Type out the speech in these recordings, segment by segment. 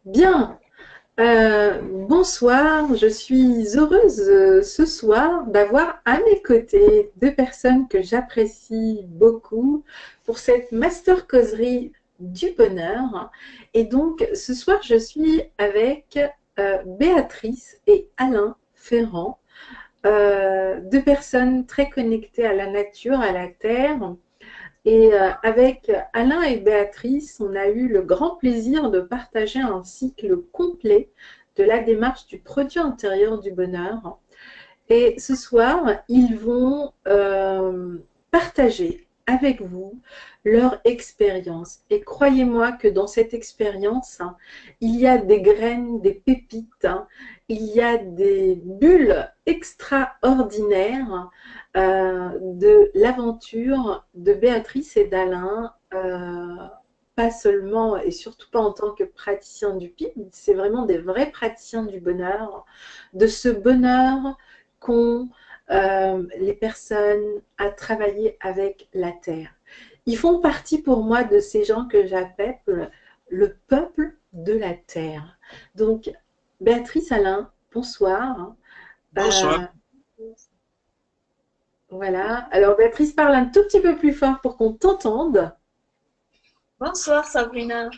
Bien, bonsoir, je suis heureuse ce soir d'avoir à mes côtés deux personnes que j'apprécie beaucoup pour cette master causerie du bonheur. Et donc ce soir, je suis avec Béatrice et Alain Ferrand, deux personnes très connectées à la nature, à la terre. Et avec Alain et Béatrice, on a eu le grand plaisir de partager un cycle complet de la démarche du produit intérieur du bonheur. Et ce soir, ils vont partager avec vous leur expérience. Et croyez-moi que dans cette expérience, il y a des graines, des pépites, il y a des bulles extraordinaires de l'aventure de Béatrice et d'Alain. Pas seulement et surtout pas en tant que praticiens du PIB, c'est vraiment des vrais praticiens du bonheur, de ce bonheur qu'ont les personnes à travailler avec la terre. Ils font partie pour moi de ces gens que j'appelle le peuple de la terre. Donc, Béatrice, Alain, bonsoir. Bonsoir. Euh, voilà. Alors, Béatrice, parle un tout petit peu plus fort pour qu'on t'entende. Bonsoir Sabrina.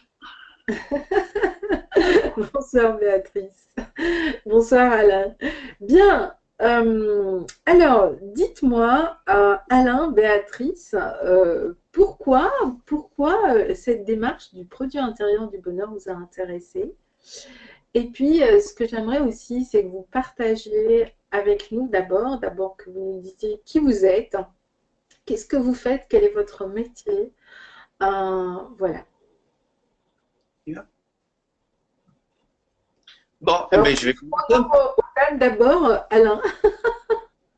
Bonsoir, Béatrice. Bonsoir, Alain. Bien. Alors, dites-moi, Alain, Béatrice, pourquoi cette démarche du produit intérieur du bonheur vous a intéressé? Et puis, ce que j'aimerais aussi, c'est que vous partagiez avec nous d'abord que vous nous disiez qui vous êtes, qu'est-ce que vous faites, quel est votre métier. Voilà. Bon, Alors, ben, je vais commencer. au calme d'abord, Alain.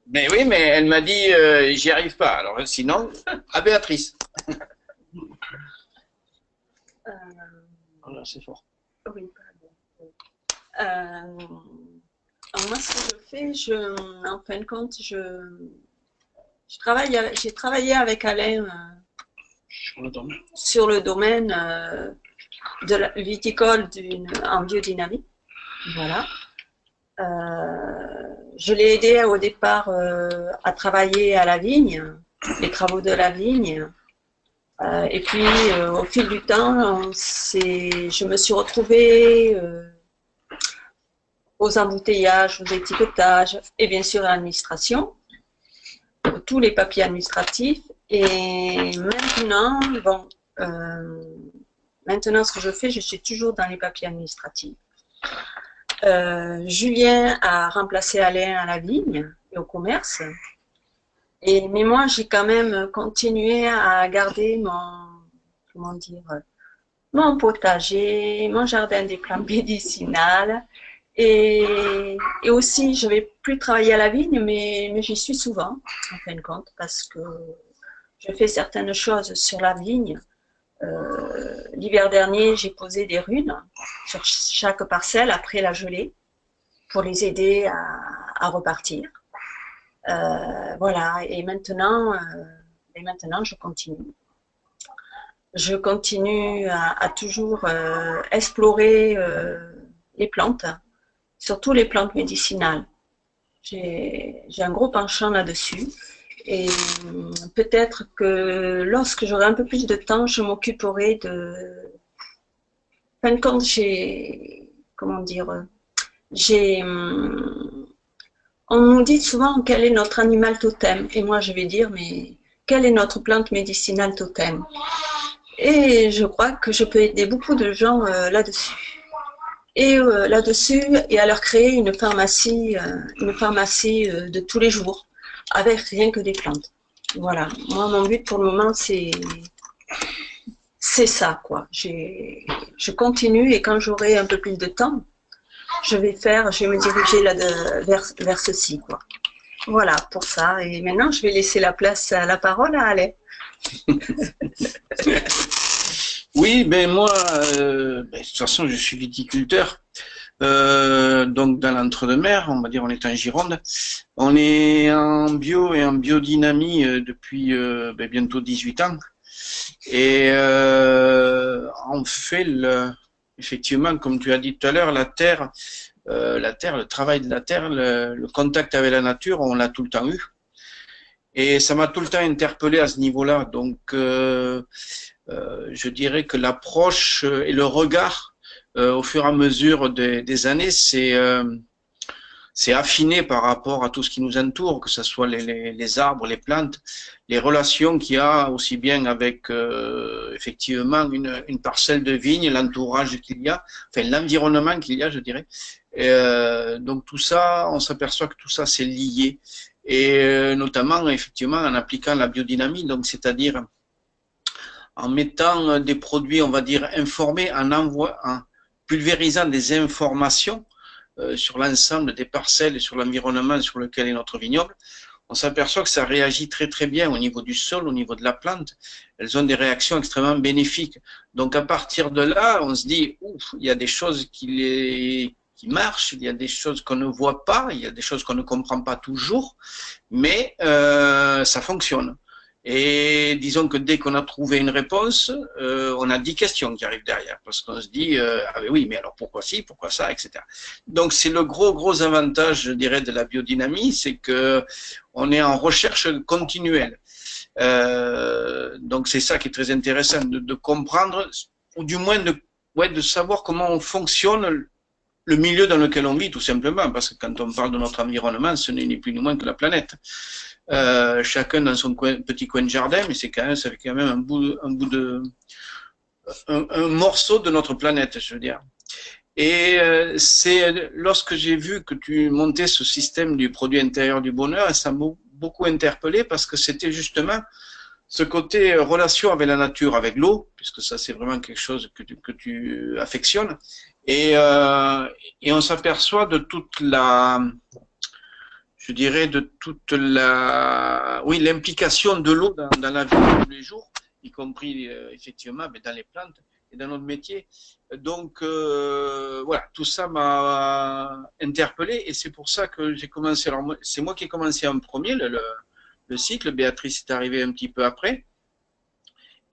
Mais oui, mais elle m'a dit j'y arrive pas. Alors sinon, à Béatrice. Euh, Voilà, c'est fort. oui, pardon. Alors moi, ce que je fais, en fin de compte, j'ai travaillé avec Alain Sur le domaine. sur le domaine de la viticole en biodynamie. Voilà. Je l'ai aidé au départ à travailler à la vigne, les travaux de la vigne. Et puis, au fil du temps, je me suis retrouvée aux embouteillages, aux étiquetages et bien sûr à l'administration, tous les papiers administratifs. Et maintenant, maintenant, ce que je fais, je suis toujours dans les papiers administratifs. Julien a remplacé Alain à la vigne et au commerce. Mais moi, j'ai quand même continué à garder mon potager, mon jardin des plantes médicinales. Et aussi, je ne vais plus travailler à la vigne, mais j'y suis souvent, en fin de compte, parce que je fais certaines choses sur la vigne. L'hiver dernier, j'ai posé des runes sur chaque parcelle après la gelée pour les aider à repartir. Voilà, et maintenant, je continue. Je continue à toujours explorer les plantes, surtout les plantes médicinales. J'ai un gros penchant là-dessus. Et peut-être que lorsque j'aurai un peu plus de temps, je m'occuperai de. En fin de compte, comment dire, j'ai. On nous dit souvent quel est notre animal totem. Et moi, je vais dire, mais quelle est notre plante médicinale totem? Et je crois que je peux aider beaucoup de gens là-dessus. Et là-dessus, et à leur créer une pharmacie de tous les jours, avec rien que des plantes. Voilà. Moi, mon but pour le moment, c'est ça, quoi. Je continue et quand j'aurai un peu plus de temps, je vais me diriger vers ceci, quoi. Voilà pour ça. Et maintenant, je vais laisser la parole à Alain. Oui, ben moi, de toute façon, je suis viticulteur. Donc dans l'entre-deux-mer, on va dire, on est en Gironde. On est en bio et en biodynamie depuis bientôt 18 ans. Et on fait effectivement, comme tu as dit tout à l'heure, la terre, le travail de la terre, le contact avec la nature, on l'a tout le temps eu. Et ça m'a tout le temps interpellé à ce niveau-là. Donc, je dirais que l'approche et le regard, au fur et à mesure des années, c'est affiné par rapport à tout ce qui nous entoure, que ce soit les arbres, les plantes, les relations qu'il y a aussi bien avec effectivement une parcelle de vigne, l'entourage qu'il y a, enfin l'environnement qu'il y a, je dirais. Et, donc tout ça, on s'aperçoit que tout ça c'est lié, et notamment effectivement en appliquant la biodynamie, donc c'est-à-dire en mettant des produits, on va dire informés, en pulvérisant des informations sur l'ensemble des parcelles et sur l'environnement sur lequel est notre vignoble, on s'aperçoit que ça réagit très très bien au niveau du sol, au niveau de la plante. Elles ont des réactions extrêmement bénéfiques. Donc à partir de là, on se dit, ouf, il y a des choses qui marchent, il y a des choses qu'on ne voit pas, il y a des choses qu'on ne comprend pas toujours, mais ça fonctionne. Et disons que dès qu'on a trouvé une réponse, on a 10 questions qui arrivent derrière, parce qu'on se dit, ah oui, mais alors pourquoi ci, pourquoi ça, etc. Donc c'est le gros avantage, je dirais, de la biodynamie, c'est que on est en recherche continuelle. Donc c'est ça qui est très intéressant, de comprendre, ou du moins de savoir comment on fonctionne le milieu dans lequel on vit, tout simplement, parce que quand on parle de notre environnement, ce n'est ni plus ni moins que la planète. Chacun dans son petit coin de jardin, mais c'est quand même, ça fait quand même un morceau de notre planète, je veux dire. Et c'est lorsque j'ai vu que tu montais ce système du produit intérieur du bonheur, ça m'a beaucoup interpellé, parce que c'était justement ce côté relation avec la nature, avec l'eau, puisque ça c'est vraiment quelque chose que tu affectionnes, et on s'aperçoit de toute la, je dirais, de toute la, oui, l'implication de l'eau dans la vie de tous les jours, y compris effectivement dans les plantes et dans notre métier. Donc voilà, tout ça m'a interpellé, et c'est pour ça que j'ai commencé. Alors c'est moi qui ai commencé en premier le cycle. Béatrice est arrivée un petit peu après.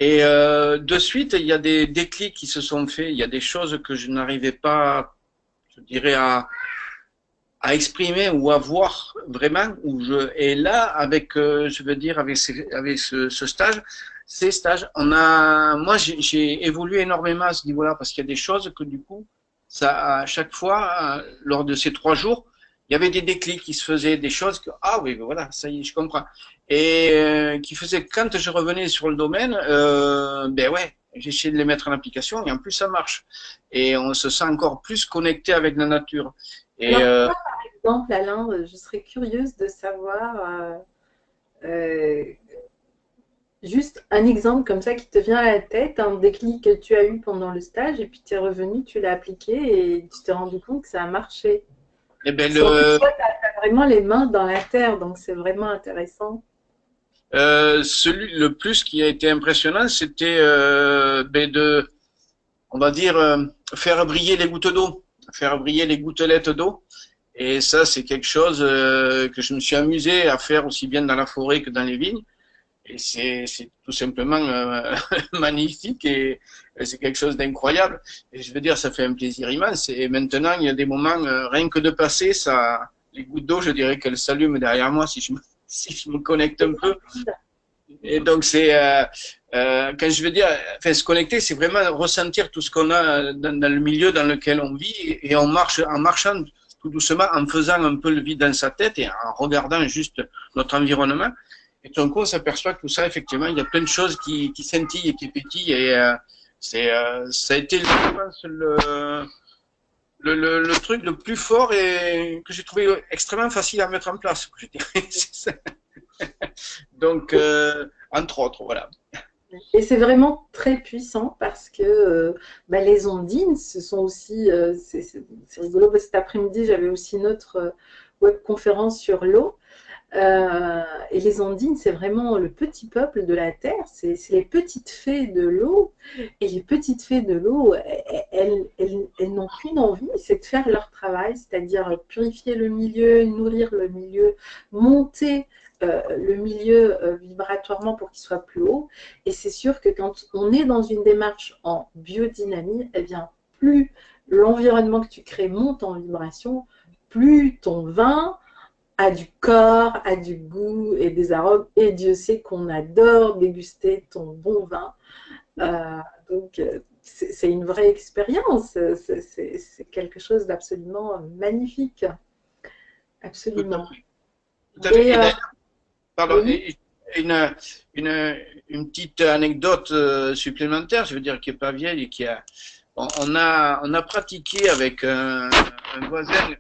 Et de suite, il y a des déclics qui se sont faits. Il y a des choses que je n'arrivais pas, je dirais, à exprimer ou à voir vraiment. Et là, avec, je veux dire, avec ce stage, ces stages, moi, j'ai évolué énormément à ce niveau-là, parce qu'il y a des choses que du coup, ça, à chaque fois, lors de ces 3 jours, il y avait des déclics qui se faisaient, des choses que, ah oui, ben voilà, ça y est, je comprends. Et qui faisaient que quand je revenais sur le domaine, ben ouais, j'essayais de les mettre en application, et en plus ça marche. Et on se sent encore plus connecté avec la nature. Et alors, par exemple, Alain, je serais curieuse de savoir juste un exemple comme ça qui te vient à la tête, un déclic que tu as eu pendant le stage, et puis tu es revenu, tu l'as appliqué et tu t'es rendu compte que ça a marché. eh ben, Parce qu'en plus, toi, tu as vraiment les mains dans la terre, donc c'est vraiment intéressant. le plus qui a été impressionnant, c'était on va dire, faire briller les gouttes d'eau, faire briller les gouttelettes d'eau. Et ça, c'est quelque chose que je me suis amusé à faire aussi bien dans la forêt que dans les vignes. Et c'est tout simplement magnifique, et c'est quelque chose d'incroyable. Et je veux dire, ça fait un plaisir immense. Et maintenant, il y a des moments, rien que de passer, ça, les gouttes d'eau, je dirais qu'elles s'allument derrière moi si si je me connecte un peu. Et donc, c'est, quand je veux dire, enfin, se connecter, c'est vraiment ressentir tout ce qu'on a dans le milieu dans lequel on vit, et on marche, en marchant tout doucement, en faisant un peu le vide dans sa tête et en regardant juste notre environnement. Et tout d'un coup, on s'aperçoit que tout ça, effectivement, il y a plein de choses qui scintillent et qui pétillent. Et ça a été, je pense, le truc le plus fort, et que j'ai trouvé extrêmement facile à mettre en place, je dirais. Donc, entre autres, voilà. Et c'est vraiment très puissant, parce que les ondines, ce sont aussi, c'est rigolo, parce que cet après-midi, j'avais aussi une autre webconférence sur l'eau. Et les ondines, c'est vraiment le petit peuple de la terre, c'est les petites fées de l'eau. Et les petites fées de l'eau, elles n'ont qu'une envie, c'est de faire leur travail, c'est-à-dire purifier le milieu, nourrir le milieu, monter le milieu vibratoirement pour qu'il soit plus haut. Et c'est sûr que quand on est dans une démarche en biodynamie, eh bien, plus l'environnement que tu crées monte en vibration, plus ton vin a du corps, a du goût et des arômes. Et Dieu sait qu'on adore déguster ton bon vin. Donc, c'est une vraie expérience. C'est quelque chose d'absolument magnifique. Absolument. Tout à fait. Et, Pardon, oui. une petite anecdote supplémentaire, je veux dire, qui n'est pas vieille et on a pratiqué avec un voisin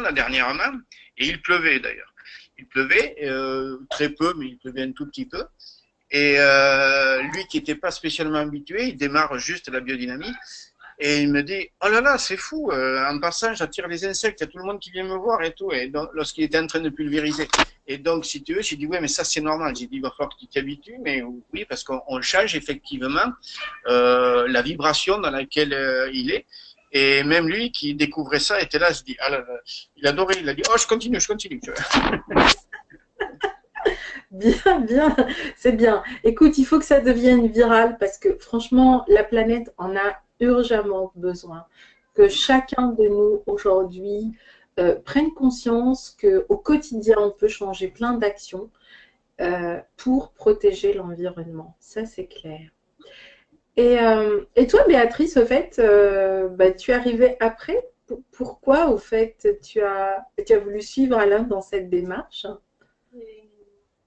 là, dernièrement, et il pleuvait d'ailleurs. Il pleuvait, très peu, mais il pleuvait un tout petit peu. Et lui qui n'était pas spécialement habitué, il démarre juste la biodynamie. Et il me dit, oh là là, c'est fou, en passant, j'attire les insectes, il y a tout le monde qui vient me voir et tout. Et donc, lorsqu'il était en train de pulvériser. Et donc, si tu veux, j'ai dit, ouais, mais ça, c'est normal. J'ai dit, il va falloir que tu t'y habitues, mais oui, parce qu'on change effectivement la vibration dans laquelle il est. Et même lui qui découvrait ça était là, se dit, ah là là, il adorait, il a dit, oh, je continue. Bien, bien, c'est bien. Écoute, il faut que ça devienne viral parce que franchement, la planète en a urgemment besoin. Que chacun de nous aujourd'hui prenne conscience qu'au quotidien, on peut changer plein d'actions pour protéger l'environnement. Ça, c'est clair. Et toi, Béatrice, au fait, tu es arrivée après. Pourquoi, au fait, tu as voulu suivre Alain dans cette démarche?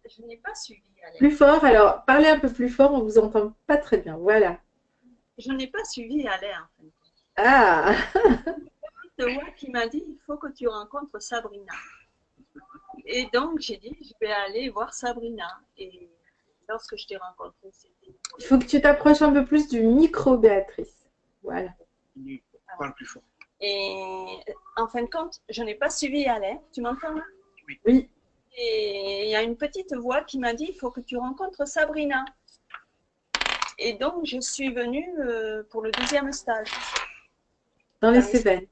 Je n'ai pas suivi Alain. Plus fort, alors parlez un peu plus fort, on vous entend pas très bien. Voilà. Je n'ai pas suivi Alain en fait. Ah, C'est moi qui m'a dit il faut que tu rencontres Sabrina. Et donc j'ai dit je vais aller voir Sabrina. Et lorsque je t'ai rencontrée, c'était. il faut que tu t'approches un peu plus du micro, Béatrice. Voilà. Parle plus fort. Et en fin de compte, je n'ai pas suivi Alain. Tu m'entends là? Oui. Et il y a une petite voix qui m'a dit il faut que tu rencontres Sabrina. Et donc je suis venue pour le deuxième stage. Dans les Cévennes.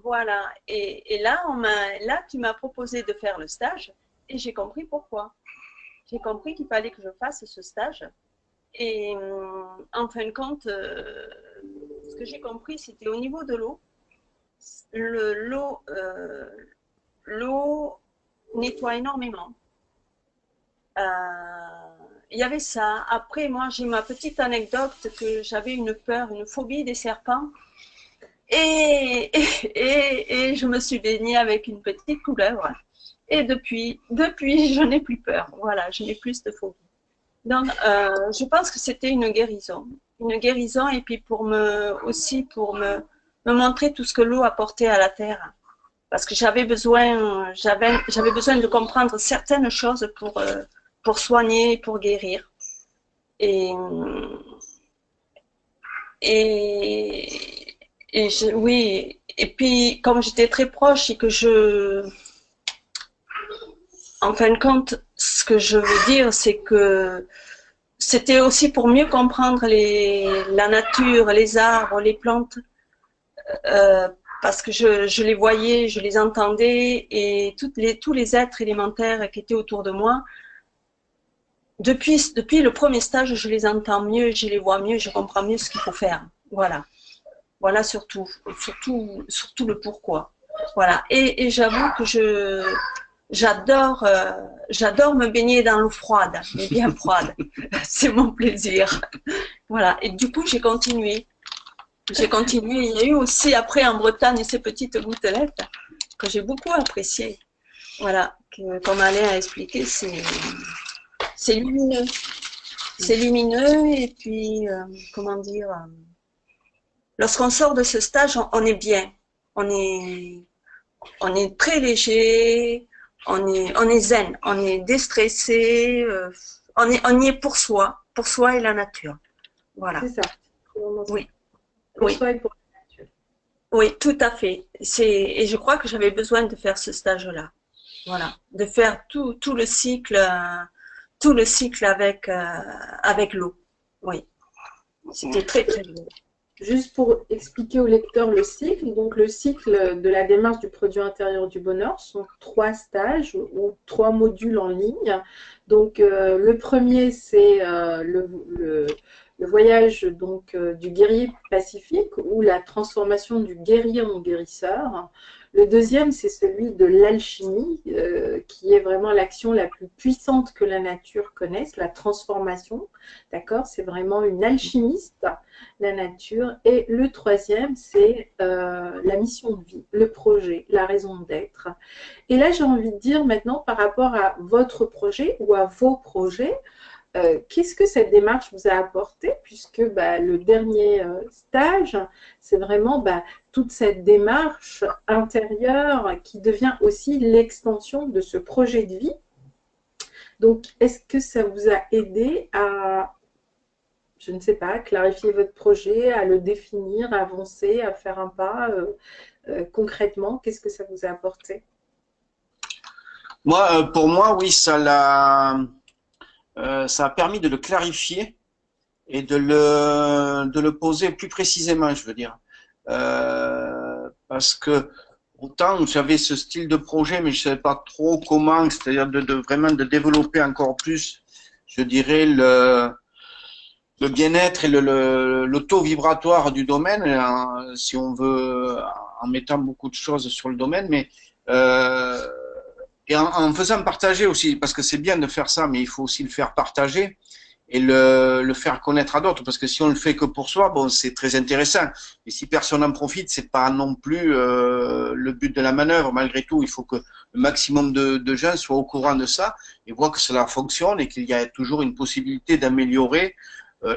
Voilà. Et là, tu m'as proposé de faire le stage et j'ai compris pourquoi. J'ai compris qu'il fallait que je fasse ce stage. Et en fin de compte, ce que j'ai compris, c'était au niveau de l'eau. L'eau nettoie énormément. Il y avait ça. Après, moi, j'ai ma petite anecdote que j'avais une peur, une phobie des serpents. Et je me suis baignée avec une petite couleuvre. Et depuis, je n'ai plus peur. Voilà, je n'ai plus de phobie. Donc, je pense que c'était une guérison. Une guérison et puis pour me montrer tout ce que l'eau apportait à la terre. Parce que j'avais besoin de comprendre certaines choses pour soigner, pour guérir. Oui, et puis comme j'étais très proche et que en fin de compte, ce que je veux dire, c'est que c'était aussi pour mieux comprendre la nature, les arbres, les plantes, parce que je les voyais, je les entendais, et tous les êtres élémentaires qui étaient autour de moi, depuis le premier stage, je les entends mieux, je les vois mieux, je comprends mieux ce qu'il faut faire. Voilà. Voilà surtout le pourquoi. Voilà. Et j'avoue que j'adore me baigner dans l'eau froide, mais bien froide. C'est mon plaisir. Voilà. Et du coup, j'ai continué. Il y a eu aussi après en Bretagne ces petites gouttelettes que j'ai beaucoup appréciées. Voilà. Comme Alain a expliqué, c'est lumineux. C'est lumineux et puis, comment dire, lorsqu'on sort de ce stage, on est bien. On est très léger, on est zen, on est déstressé, on y est pour soi et la nature. Voilà. C'est ça. Oui. Pour soi et pour la nature. Oui, tout à fait. Et je crois que j'avais besoin de faire ce stage-là. Voilà. De faire tout le cycle avec l'eau. Oui. C'était très, très beau. Juste pour expliquer au lecteur le cycle, donc le cycle de la démarche du produit intérieur du bonheur sont 3 stages ou 3 modules en ligne. Donc le premier, c'est le le voyage donc du guerrier pacifique ou la transformation du guerrier en guérisseur. Le deuxième, c'est celui de l'alchimie, qui est vraiment l'action la plus puissante que la nature connaisse, la transformation. D'accord? C'est vraiment une alchimiste, la nature. Et le troisième, c'est la mission de vie, le projet, la raison d'être. Et là, j'ai envie de dire maintenant, par rapport à votre projet ou à vos projets, qu'est-ce que cette démarche vous a apporté, puisque le dernier stage, c'est vraiment toute cette démarche intérieure qui devient aussi l'extension de ce projet de vie. Donc, est-ce que ça vous a aidé à, je ne sais pas, clarifier votre projet, à le définir, à avancer, à faire un pas concrètement? Qu'est-ce que ça vous a apporté? Moi, pour moi, oui, ça a permis de le clarifier et de le poser plus précisément, je veux dire. Parce que autant j'avais ce style de projet, mais je savais pas trop comment, c'est-à-dire vraiment de développer encore plus, je dirais, le bien-être et le taux vibratoire du domaine, hein, si on veut, en mettant beaucoup de choses sur le domaine, mais et en faisant partager aussi, parce que c'est bien de faire ça, mais il faut aussi le faire partager et le faire connaître à d'autres, parce que si on le fait que pour soi, bon, c'est très intéressant. Et si personne en profite, c'est pas non plus le but de la manœuvre. Malgré tout, il faut que le maximum de gens soient au courant de ça et voient que cela fonctionne et qu'il y a toujours une possibilité d'améliorer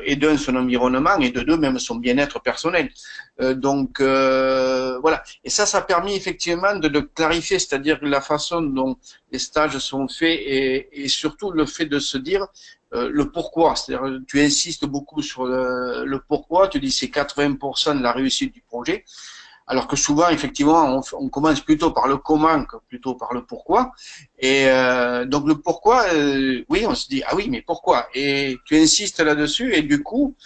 et d'un son environnement et de deux même son bien-être personnel. Voilà. Et ça a permis effectivement de le clarifier, c'est-à-dire la façon dont les stages sont faits et surtout le fait de se dire le pourquoi. C'est-à-dire tu insistes beaucoup sur le pourquoi, tu dis c'est 80% de la réussite du projet. Alors que souvent, effectivement, on commence plutôt par le comment que plutôt par le pourquoi. Et donc le pourquoi, oui, on se dit ah oui, mais pourquoi? Et tu insistes là-dessus, et du coup,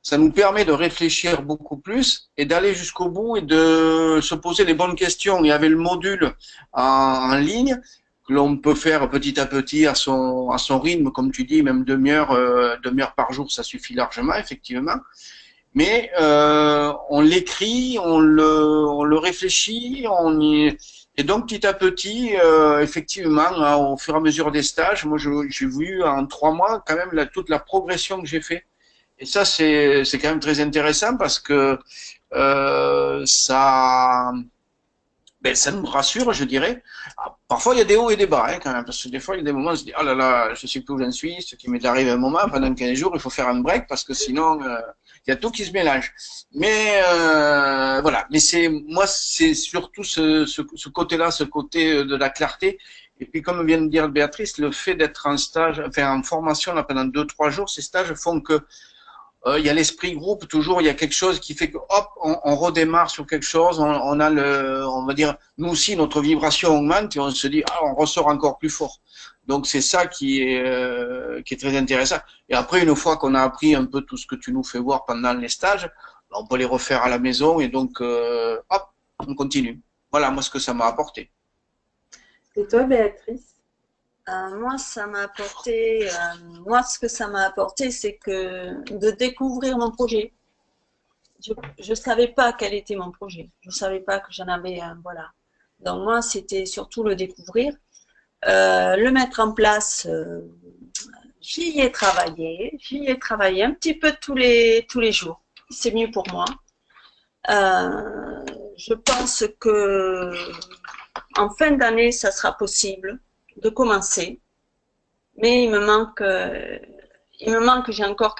ça nous permet de réfléchir beaucoup plus et d'aller jusqu'au bout et de se poser les bonnes questions. Il y avait le module en ligne que l'on peut faire petit à petit à son rythme, comme tu dis, même demi-heure par jour, ça suffit largement, effectivement. Mais on l'écrit, on le réfléchit, et donc petit à petit, effectivement, hein, au fur et à mesure des stages, moi j'ai vu en 3 mois quand même toute la progression que j'ai fait. Et ça c'est quand même très intéressant parce que ça nous rassure, je dirais. Parfois, il y a des hauts et des bas, hein, quand même, parce que des fois, il y a des moments où on se dit, oh là là, je sais plus où j'en suis, ce qui m'est arrivé à un moment, pendant 15 jours, il faut faire un break, parce que sinon, il y a tout qui se mélange. Mais voilà, mais moi, c'est surtout ce côté-là, ce côté de la clarté. Et puis, comme vient de dire Béatrice, le fait d'être en stage, enfin, en formation là, pendant 2-3 jours, ces stages font que il y a l'esprit groupe, toujours il y a quelque chose qui fait que hop, on redémarre sur quelque chose, on va dire, nous aussi notre vibration augmente et on se dit ah, on ressort encore plus fort. Donc c'est ça qui est très intéressant. Et après une fois qu'on a appris un peu tout ce que tu nous fais voir pendant les stages, on peut les refaire à la maison et donc hop, on continue. Voilà moi ce que ça m'a apporté. Et toi Béatrice? Moi, ce que ça m'a apporté, c'est que de découvrir mon projet. Je savais pas quel était mon projet. Je savais pas que j'en avais un. Voilà. Donc moi, c'était surtout le découvrir, le mettre en place. J'y ai travaillé un petit peu tous les jours. C'est mieux pour moi. Je pense que en fin d'année, ça sera possible de commencer, mais il me manque, j'ai encore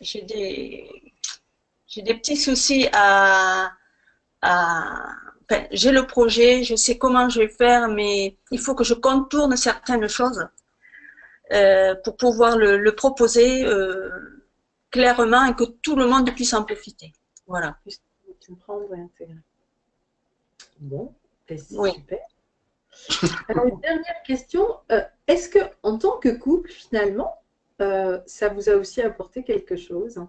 j'ai des petits soucis enfin, j'ai le projet, je sais comment je vais faire, mais il faut que je contourne certaines choses pour pouvoir le proposer clairement et que tout le monde puisse en profiter. Voilà. Comprendre et intégrer. Bon, c'est oui. super. Alors, une dernière question. Est-ce que, en tant que couple, finalement, ça vous a aussi apporté quelque chose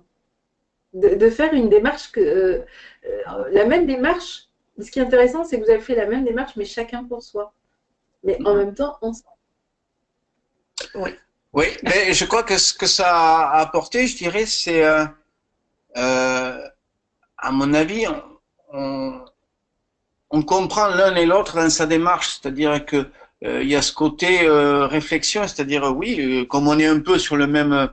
de faire une démarche, la même démarche? Ce qui est intéressant, c'est que vous avez fait la même démarche, mais chacun pour soi. Mais en même temps, ensemble. Oui. Oui, mais je crois que ce que ça a apporté, je dirais, c'est, à mon avis, on, on comprend l'un et l'autre dans sa démarche, c'est-à-dire que il y a ce côté réflexion, c'est-à-dire oui, comme on est un peu sur le même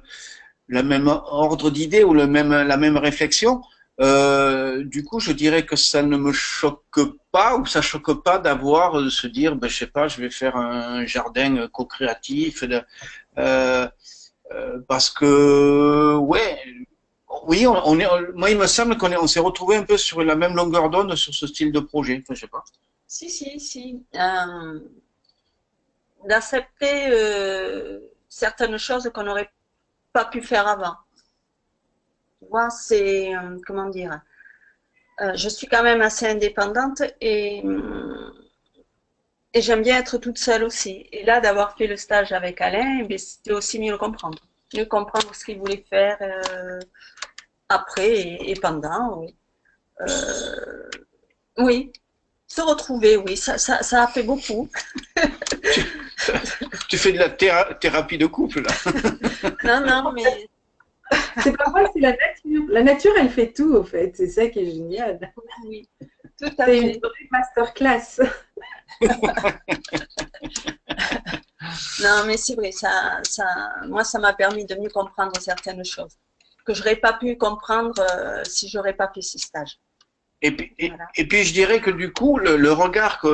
ordre d'idées ou la même réflexion, du coup, je dirais que ça ne me choque pas ou ça choque pas d'avoir de se dire, ben, je sais pas, je vais faire un jardin co-créatif, parce que ouais, oui, moi il me semble on s'est retrouvé un peu sur la même longueur d'onde sur ce style de projet. Enfin, je sais pas. Si. D'accepter certaines choses qu'on n'aurait pas pu faire avant. Tu vois, c'est, comment dire, je suis quand même assez indépendante et j'aime bien être toute seule aussi. Et là, d'avoir fait le stage avec Alain, eh c'était aussi mieux le comprendre. Mieux comprendre ce qu'il voulait faire après et pendant, oui. Oui, se retrouver, oui, ça a fait beaucoup. Tu, tu fais de la thérapie de couple là. Non, mais C'est pas moi, c'est la nature. La nature, elle fait tout, au fait. C'est ça qui est génial. oui, tout à C'est une fait. vraie masterclass. Non, mais c'est vrai, moi, ça m'a permis de mieux comprendre certaines choses que je n'aurais pas pu comprendre si j'aurais pas fait ce stage. Voilà. Et puis je dirais que du coup, le regard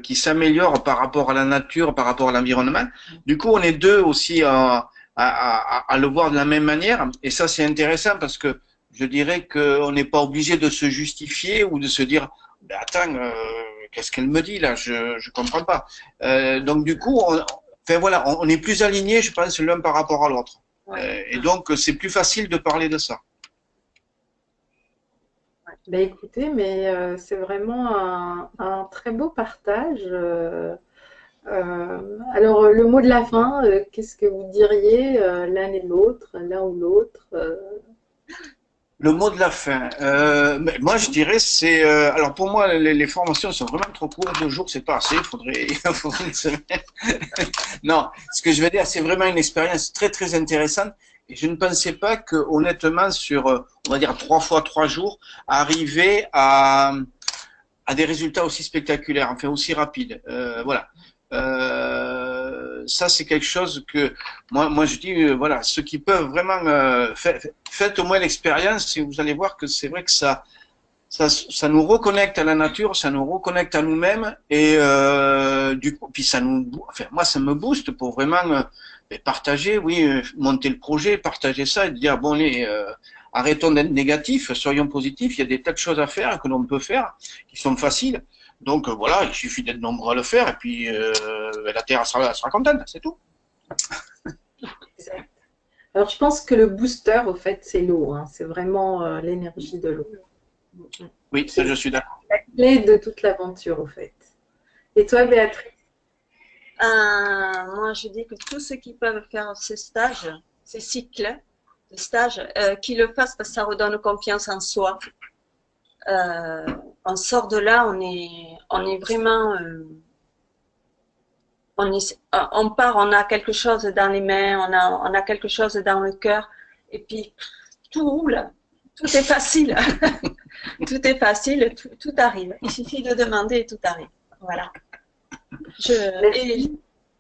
qui s'améliore par rapport à la nature, par rapport à l'environnement, du coup, on est deux aussi à le voir de la même manière. Et ça, c'est intéressant parce que je dirais qu'on n'est pas obligé de se justifier ou de se dire, ben attends, qu'est-ce qu'elle me dit là? Je comprends pas. Donc du coup, enfin voilà, on est plus alignés, je pense, l'un par rapport à l'autre. Ouais. Et donc, c'est plus facile de parler de ça. Ben écoutez, mais c'est vraiment un très beau partage. Alors, le mot de la fin, qu'est-ce que vous diriez l'un et l'autre, l'un ou l'autre Le mot de la fin. Mais moi, je dirais, c'est. Alors, pour moi, les formations sont vraiment trop courtes. 2 jours, c'est pas assez. Il faudrait une semaine. Non, ce que je veux dire, c'est vraiment une expérience très, très intéressante. Et je ne pensais pas que, honnêtement, sur, on va dire, 3 fois 3 jours, arriver à des résultats aussi spectaculaires, enfin aussi rapides. Voilà. Ça, c'est quelque chose que moi je dis, voilà, ceux qui peuvent vraiment, faites au moins l'expérience et vous allez voir que c'est vrai que ça nous reconnecte à la nature, ça nous reconnecte à nous-mêmes et du coup, puis enfin moi ça me booste pour vraiment partager, oui, monter le projet, partager ça et dire bon allez, arrêtons d'être négatifs, soyons positifs. Il y a des tas de choses à faire que l'on peut faire qui sont faciles. Donc voilà, il suffit d'être nombreux à le faire et puis la Terre sera contente, c'est tout. exact. Alors, je pense que le booster, au fait, c'est l'eau, hein. C'est vraiment l'énergie de l'eau. Oui, ça C'est je suis d'accord. la clé de toute l'aventure, au fait. Et toi, Béatrice? Moi, je dis que tous ceux qui peuvent faire ces stages, ces cycles de stages, qu'ils le fassent parce que ça redonne confiance en soi. On sort de là, on est vraiment, on part, on a quelque chose dans les mains, on a quelque chose dans le cœur, et puis tout roule, tout est facile, tout est facile, tout arrive. Il suffit de demander et tout arrive. Voilà. Et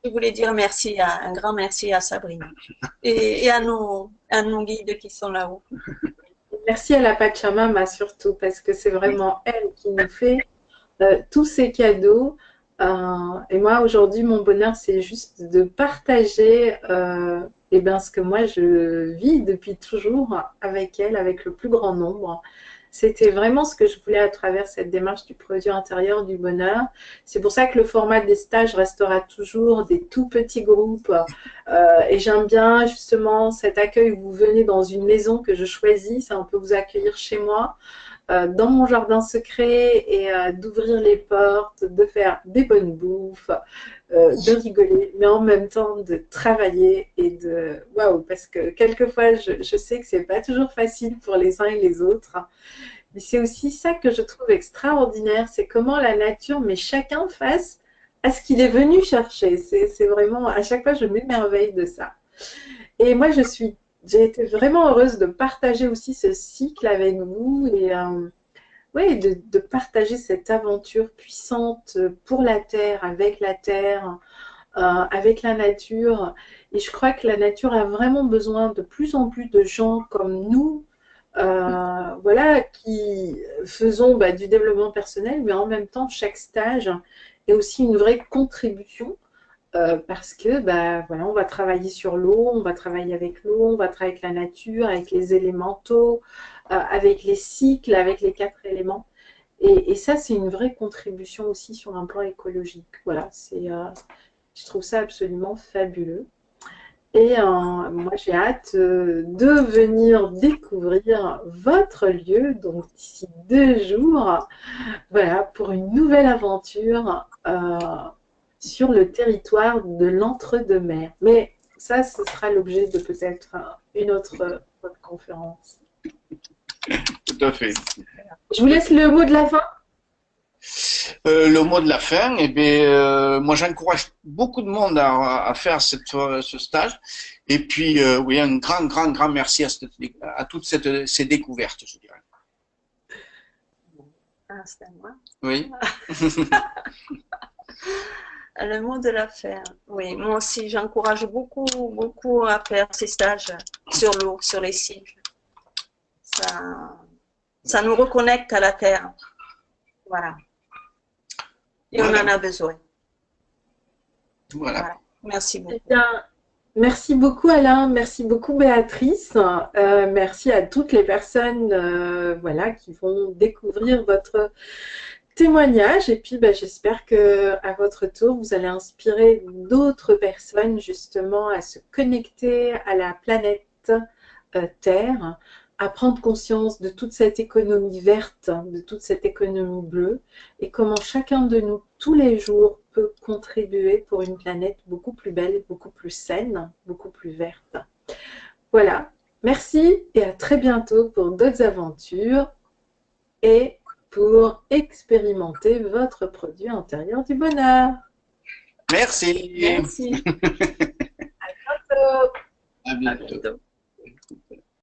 je voulais dire merci un grand merci à Sabrina et à nos guides qui sont là-haut. Merci à la Pachamama surtout, parce que c'est vraiment elle qui nous fait tous ces cadeaux. Et moi, aujourd'hui, mon bonheur, c'est juste de partager eh ben, ce que moi, je vis depuis toujours avec elle, avec le plus grand nombre. C'était vraiment ce que je voulais à travers cette démarche du produit intérieur du bonheur. C'est pour ça que le format des stages restera toujours des tout petits groupes. Et j'aime bien justement cet accueil où vous venez dans une maison que je choisis. Ça, on peut vous accueillir chez moi dans mon jardin secret et d'ouvrir les portes, de faire des bonnes bouffes, de rigoler, mais en même temps de travailler et de waouh, parce que quelquefois je sais que c'est pas toujours facile pour les uns et les autres, mais c'est aussi ça que je trouve extraordinaire, c'est comment la nature met chacun face à ce qu'il est venu chercher. C'est vraiment, à chaque fois, je m'émerveille de ça. Et moi, j'ai été vraiment heureuse de partager aussi ce cycle avec vous et ouais, de partager cette aventure puissante pour la Terre, avec la nature. Et je crois que la nature a vraiment besoin de plus en plus de gens comme nous, voilà, qui faisons du développement personnel, mais en même temps, chaque stage est aussi une vraie contribution. Parce que voilà, on va travailler sur l'eau, on va travailler avec l'eau, on va travailler avec la nature, avec les élémentaux, avec les cycles, avec les 4 éléments. Et ça, c'est une vraie contribution aussi sur un plan écologique. Voilà, je trouve ça absolument fabuleux. Et moi, j'ai hâte de venir découvrir votre lieu, donc d'ici 2 jours, voilà, pour une nouvelle aventure sur le territoire de l'Entre-deux-Mers. Mais ça, ce sera l'objet de peut-être une autre conférence. Tout à fait. Je vous laisse le mot de la fin. Le mot de la fin, eh bien, moi j'encourage beaucoup de monde à faire ce stage. Et puis, oui, un grand merci à toutes ces découvertes, je dirais. Ah, c'est à moi. Oui. Le mot de la fin. Oui, moi aussi, j'encourage beaucoup à faire ces stages sur l'eau, sur les cycles. Ça nous reconnecte à la terre. Voilà. Et on en a besoin. Voilà. Merci beaucoup. Eh bien, merci beaucoup Alain, merci beaucoup Béatrice, merci à toutes les personnes voilà, qui vont découvrir votre témoignage et puis j'espère qu'à votre tour vous allez inspirer d'autres personnes justement à se connecter à la planète Terre, à prendre conscience de toute cette économie verte, de toute cette économie bleue et comment chacun de nous tous les jours peut contribuer pour une planète beaucoup plus belle, beaucoup plus saine, beaucoup plus verte. Voilà, merci et à très bientôt pour d'autres aventures et pour expérimenter votre produit intérieur du bonheur. Merci. Merci. À bientôt. À bientôt.